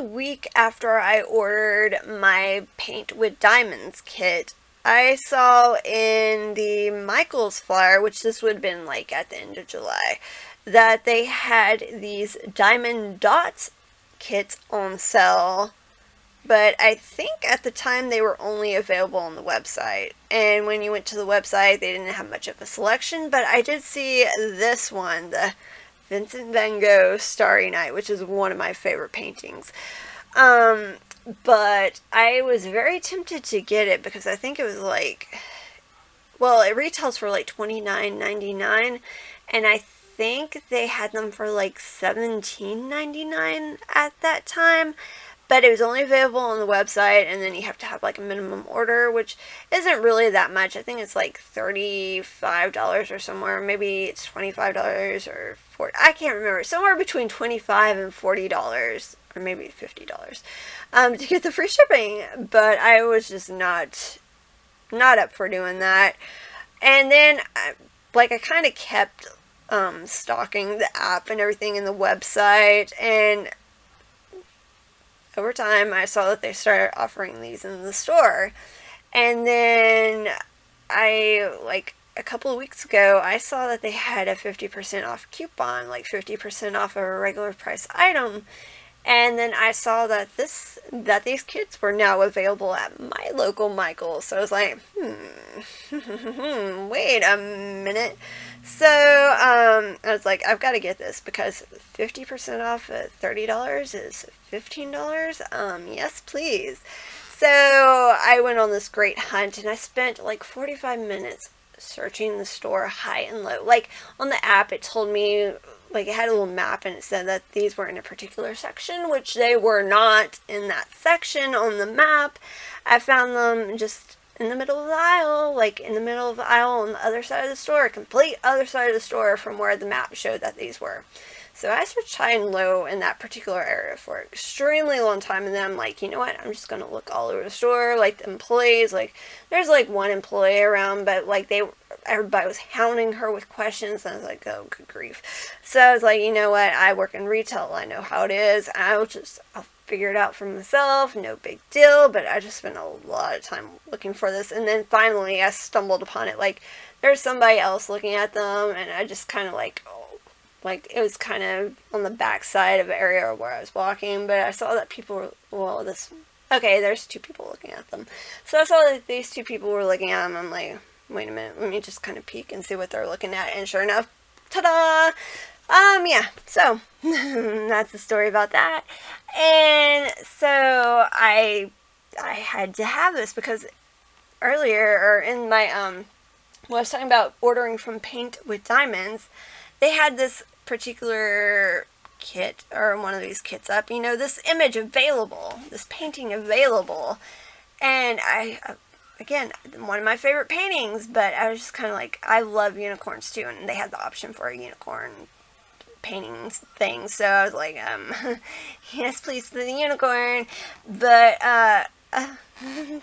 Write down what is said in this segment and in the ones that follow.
a week after I ordered my Paint with Diamonds kit, I saw in the Michaels flyer, which this would have been like at the end of July, that they had these Diamond Dots kits on sale. But I think at the time they were only available on the website. And when you went to the website, they didn't have much of a selection. But I did see this one, the Vincent van Gogh Starry Night, which is one of my favorite paintings. But I was very tempted to get it because I think it was like, well, it retails for like $29.99, and I think they had them for like $17.99 at that time. But it was only available on the website, and then you have to have like a minimum order, which isn't really that much. I think it's like $35 or somewhere. Maybe it's $25 or $40. I can't remember. Somewhere between $25 and $40, or maybe $50, to get the free shipping. But I was just not up for doing that. And then, I kind of kept stalking the app and everything in the website, and over time, I saw that they started offering these in the store. And then a couple of weeks ago, I saw that they had a 50% off coupon, like 50% off of a regular price item. And then I saw that these kits were now available at my local Michaels. So I was like, wait a minute. So I was like, I've got to get this because 50% off at $30 is $15. Yes, please. So I went on this great hunt, and I spent like 45 minutes searching the store high and low. Like on the app, it told me, like it had a little map, and it said that these were in a particular section, which they were not in that section on the map. I found them just in the middle of the aisle, on the other side of the store, complete other side of the store from where the map showed that these were. So I searched high and low in that particular area for an extremely long time, and then I'm like, you know what, I'm just going to look all over the store, like the employees, like there's like one employee around, but like everybody was hounding her with questions, and I was like, oh, good grief. So I was like, you know what, I work in retail, I know how it is, I'll figure it out for myself, no big deal. But I just spent a lot of time looking for this, and then finally I stumbled upon it. Like there's somebody else looking at them, and I just kind of like it was kind of on the back side of the area where I was walking, but I saw that people were, there's two people looking at them. So I saw that these two people were looking at them. I'm like, wait a minute, let me just kind of peek and see what they're looking at. And sure enough, ta-da! Yeah, so that's the story about that. And so I had to have this because earlier, or in my when I was talking about ordering from Paint with Diamonds, they had this particular kit, or one of these kits up, this image available, this painting available. And again, one of my favorite paintings, but I was just kind of like, I love unicorns too, and they had the option for a unicorn paintings thing, so I was like, yes, please, for the unicorn. But ta-da!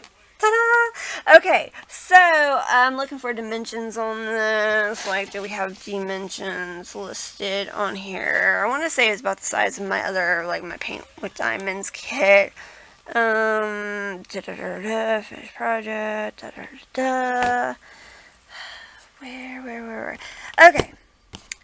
Okay, so I'm looking for dimensions on this. Like, do we have dimensions listed on here? I want to say it's about the size of my other, like my Paint with Diamonds kit. Finished project. Where? Okay.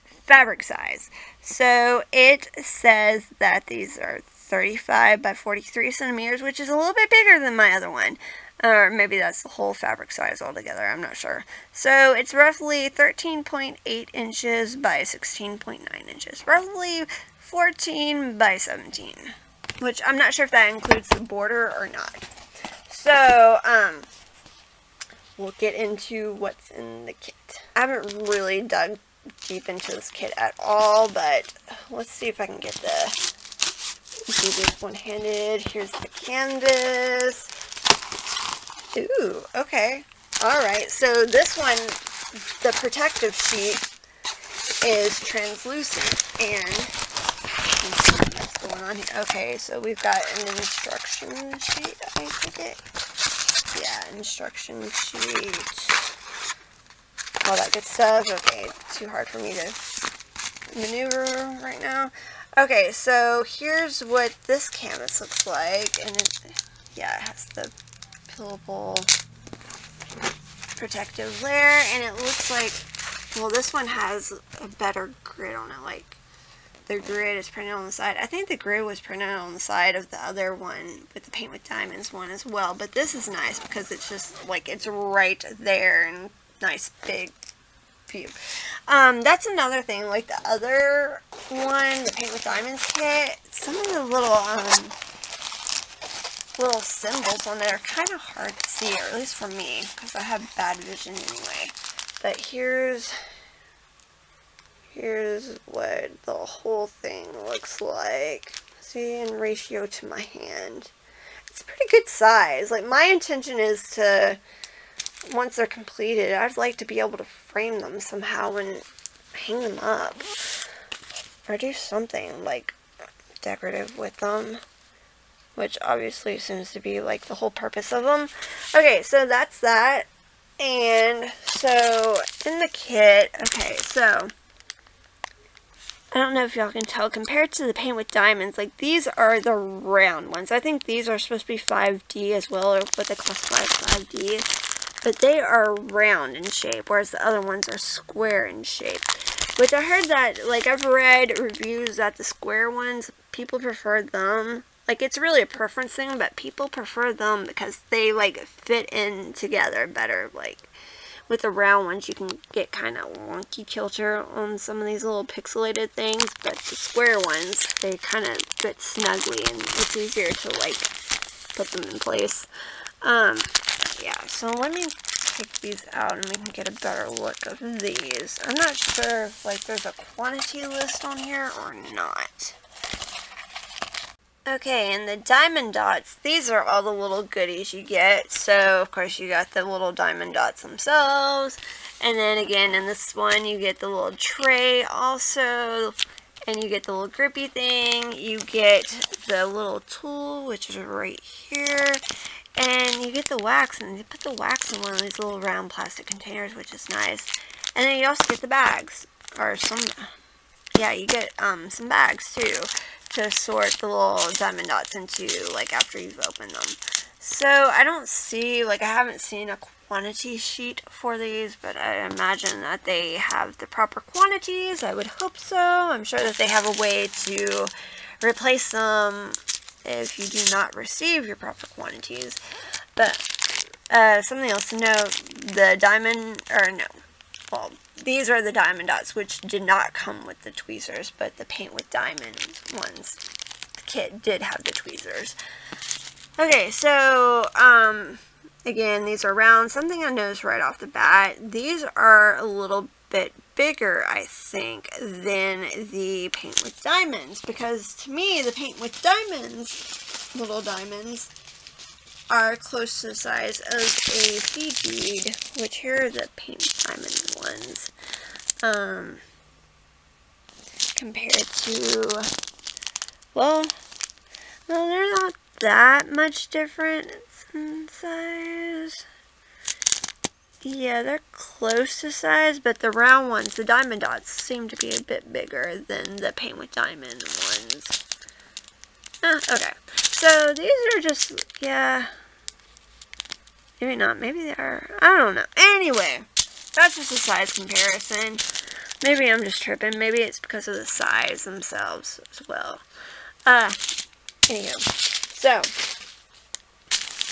Fabric size. So it says that these are 35 by 43 centimeters, which is a little bit bigger than my other one. Or maybe that's the whole fabric size altogether, I'm not sure. So it's roughly 13.8 inches by 16.9 inches. Roughly 14 by 17. Which I'm not sure if that includes the border or not. So, we'll get into what's in the kit. I haven't really dug deep into this kit at all, but let's see if I can get do this one-handed. Here's the canvas. Ooh, okay. Alright, so this one, the protective sheet is translucent, and let's see what's going on here. Okay, so we've got an instruction sheet, I think yeah, instruction sheet. All that good stuff. Okay, too hard for me to maneuver right now. Okay, so here's what this canvas looks like, and yeah, it has the pillable protective layer, and it looks like, well, this one has a better grid on it, like the grid is printed on the side. I think the grid was printed on the side of the other one with the Paint with Diamonds one as well, but this is nice because it's just like it's right there and nice big view. That's another thing, like the other one, the Paint with Diamonds kit, some of the little symbols on there are kind of hard to see, or at least for me, because I have bad vision anyway. But here's what the whole thing looks like. See, in ratio to my hand. It's a pretty good size. Like, my intention is to, once they're completed, I'd like to be able to frame them somehow and hang them up. Or do something, like, decorative with them. Which obviously seems to be, like, the whole purpose of them. Okay, so that's that. And so, in the kit, okay, so I don't know if y'all can tell, compared to the Paint with Diamonds, like, these are the round ones. I think these are supposed to be 5D as well, or what they classify as 5D. But they are round in shape, whereas the other ones are square in shape. Which I heard that, like, I've read reviews that the square ones, people prefer them. Like, it's really a preference thing, but people prefer them because they, like, fit in together better, like. With the round ones, you can get kind of wonky kilter on some of these little pixelated things, but the square ones, they kind of fit snugly, and it's easier to, like, put them in place. Yeah, so let me take these out and we can get a better look of these. I'm not sure if, like, there's a quantity list on here or not. Okay, and the diamond dots, these are all the little goodies you get. So, of course, you got the little diamond dots themselves. And then, again, in this one, you get the little tray also. And you get the little grippy thing. You get the little tool, which is right here. And you get the wax, and you put the wax in one of these little round plastic containers, which is nice. And then you also get the bags. Or some, yeah, you get some bags, too, to sort the little diamond dots into, like, after you've opened them. So, I don't see, like, I haven't seen a quantity sheet for these, but I imagine that they have the proper quantities. I would hope so. I'm sure that they have a way to replace them if you do not receive your proper quantities. But, something else to note, the diamond, or no, well, these are the diamond dots, which did not come with the tweezers, but the Paint with Diamond ones, the kit did have the tweezers. Okay, so, again, these are round. Something I noticed right off the bat, these are a little bit bigger, I think, than the Paint with Diamonds, because to me, the Paint with Diamonds, little diamonds, are close to the size of a feed bead, which here are the Paint with Diamond ones, compared to, well, no, they're not that much different in size. Yeah, they're close to size, but the round ones, the diamond dots, seem to be a bit bigger than the Paint with Diamond ones. Okay. So, these are just, yeah, maybe not, maybe they are, I don't know. Anyway, that's just a size comparison. Maybe I'm just tripping. Maybe it's because of the size themselves as well. Anywho, so,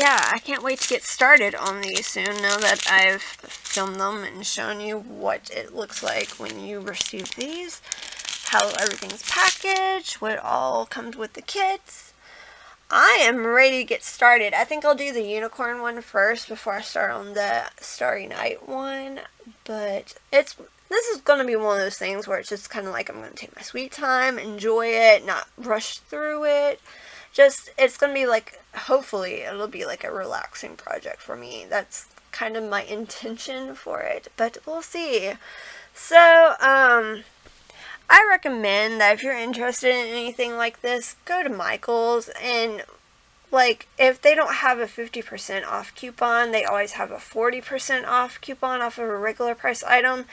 yeah, I can't wait to get started on these soon, now that I've filmed them and shown you what it looks like when you receive these, how everything's packaged, what all comes with the kits. I am ready to get started. I think I'll do the unicorn one first before I start on the Starry Night one, but this is going to be one of those things where it's just kind of like I'm going to take my sweet time, enjoy it, not rush through it. Just, it's going to be like, hopefully, it'll be like a relaxing project for me. That's kind of my intention for it, but we'll see. So, I recommend that if you're interested in anything like this, go to Michael's, and, like, if they don't have a 50% off coupon, they always have a 40% off coupon off of a regular price item.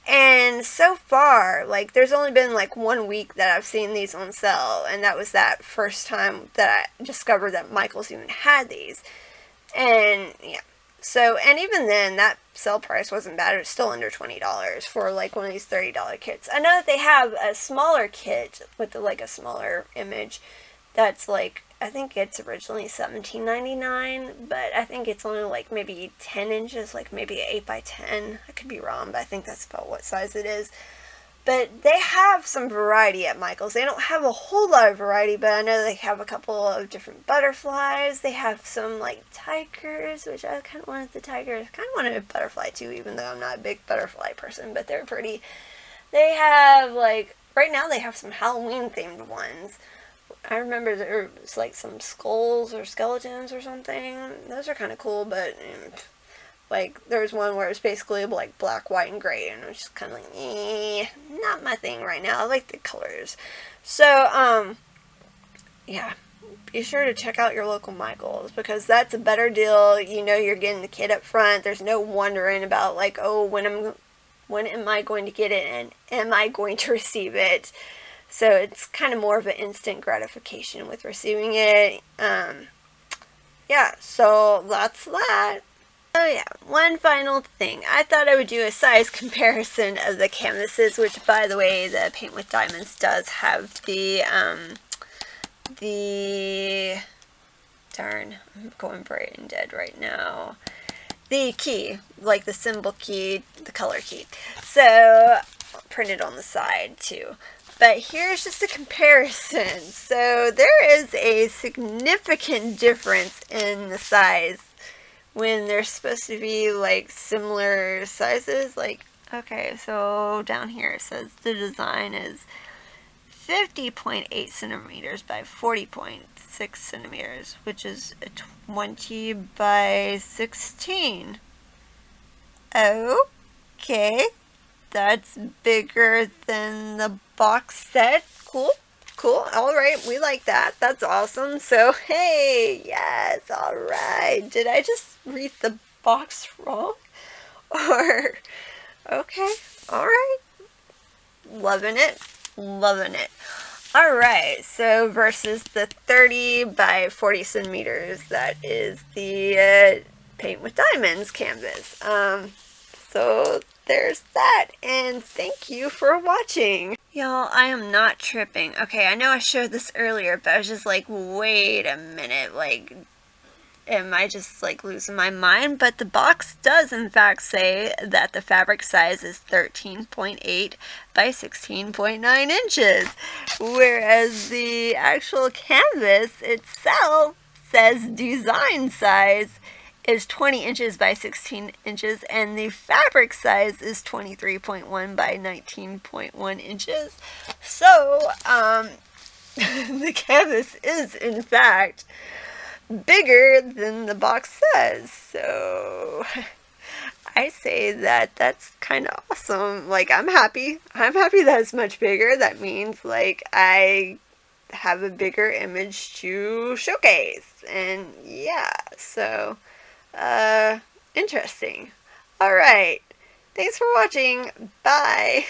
And so far, like, there's only been like 1 week that I've seen these on sale, and that was that first time that I discovered that Michaels even had these. And yeah, so, and even then, that sale price wasn't bad. It was still under $20 for like one of these $30 kits. I know that they have a smaller kit with like a smaller image that's like, I think it's originally $17.99, but I think it's only like maybe 10 inches, like maybe 8 by 10. I could be wrong, but I think that's about what size it is. But they have some variety at Michael's. They don't have a whole lot of variety, but I know they have a couple of different butterflies. They have some like tigers, which I kind of wanted the tigers. I kind of wanted a butterfly too, even though I'm not a big butterfly person, but they're pretty. They have like, right now they have some Halloween themed ones. I remember there was like some skulls or skeletons or something. Those are kind of cool, but like, there was one where it was basically like black, white, and gray, and it was just kind of like, not my thing right now. I like the colors. So, yeah, be sure to check out your local Michaels, because that's a better deal. You know you're getting the kit up front. There's no wondering about, like, oh, when am I going to get it, and am I going to receive it? So it's kind of more of an instant gratification with receiving it. Yeah, so that's that. Oh yeah, one final thing. I thought I would do a size comparison of the canvases, which, by the way, the Paint with Diamonds does have darn, I'm going brain dead right now. The key, like the symbol key, the color key. So, printed on the side too. But here's just a comparison. So, there is a significant difference in the size when they're supposed to be like similar sizes. Like, okay, so down here it says the design is 50.8 centimeters by 40.6 centimeters, which is a 20 by 16. Okay, that's bigger than the box set. Cool. Cool. All right. We like that. That's awesome. So, hey, yes. All right. Did I just read the box wrong? Or, okay. All right. Loving it. Loving it. All right. So, versus the 30 by 40 centimeters, that is the Paint with Diamonds canvas. So, there's that. And thank you for watching. Y'all, I am not tripping. Okay, I know I showed this earlier, but I was just like, wait a minute, like, am I just like losing my mind? But the box does in fact say that the fabric size is 13.8 by 16.9 inches, whereas the actual canvas itself says design size is 20 inches by 16 inches, and the fabric size is 23.1 by 19.1 inches. So, the canvas is, in fact, bigger than the box says. So, I say that that's kind of awesome. Like, I'm happy. I'm happy that it's much bigger. That means, like, I have a bigger image to showcase. And, yeah, so interesting. Alright. Thanks for watching. Bye.